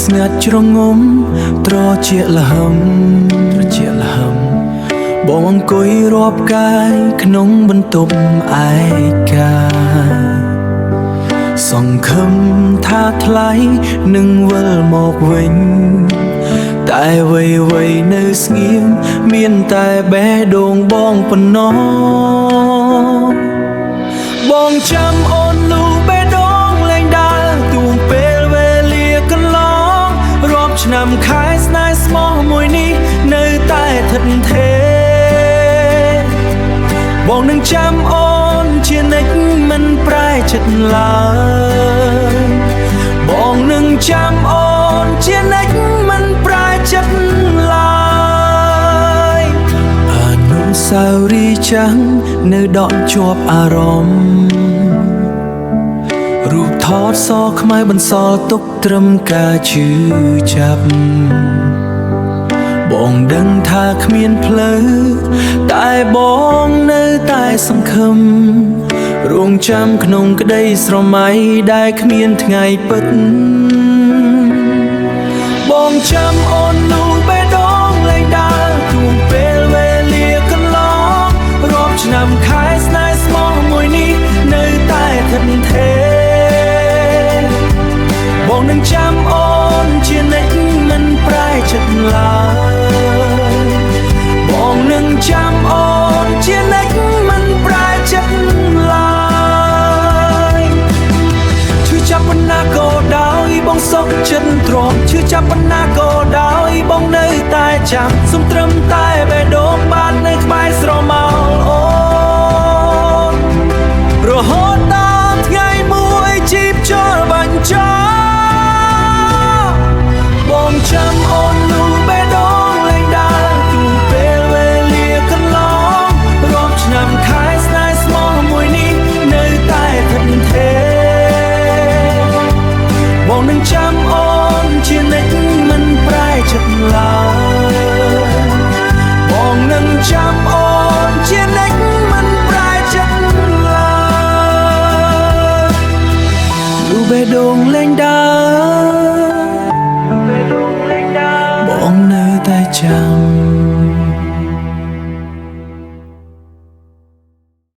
ស្ងាត់ជ្រងំត្រជាលហឹមបងអង្គុយរាប់កាយក្នុងបន្ទប់ឯកាសង្ឃឹមថាថ្លៃនឹងវិលមកវិញតែវ័យនៅស្ងៀមមានតែបេះដូងបងប៉ុណ្ណោះបងចាំអូនលូបេះដូងលែងដើរទួងពេលវេលាកន្លងរាប់ឆ្នាំខែស្នេហ៍ស្មោះមួយនេះនៅតែថិតថេរបងនឹងចាំអូនជានិច្ចមិនប្រែចិត្តឡើយបងនឹងចាំអូនជានិច្ចមិនប្រែចិត្តឡើយអនុស្សាវរីយ៍ចាំងនៅដកជាប់អារម្មណ៍រូបថតសខ្មៅបន្សល់ទុកត្រឹមការឈឺចាប់បងដឹងថាគ្មានផ្លូវតែបងនៅតែសង្ឃឹមរងចាំក្នុងក្តីស្រមៃដែលគ្មានថ្ងៃពិតបងចាំអូនលូបេះដូងលែងដើរទួងពេលវេលាកន្លងរាប់ឆ្នាំខែស្នេហ៍ស្មោះមួយនេះនៅតែថិតថេរបងនឹងចាំអូនជានិច្ចមិនប្រែចិត្តឡើយបងនឹងចាំអូនជានិច្ចមិនប្រែចិត្តឡើយឈឺចាប់ប៉ុណ្ណាក៏ដោយបងសុខចិត្តទ្រាំឈឺចាប់ប៉ុណ្ណាក៏ដោយបងនៅតែចាំសុំត្រឹមតែបេះដូងបាននៅក្បែរស្រមោលអូនរហូតដល់ថ្ងៃមួយជីបចូលបញ្ចប់បងចាំអូនលូបេះដូងលែងដើរទួងពេលវេលាកន្លងរាប់ឆ្នាំខែស្នេហ៍ស្មោះមួយនេះនៅតែថិតថេរបងនឹងចាំអូនជានិច្ចមិនប្រែចិត្តឡើយបងនឹងចាំអូនជានិច្ចមិនប្រែចិត្តឡើយលូបេះដូងលែងដើរ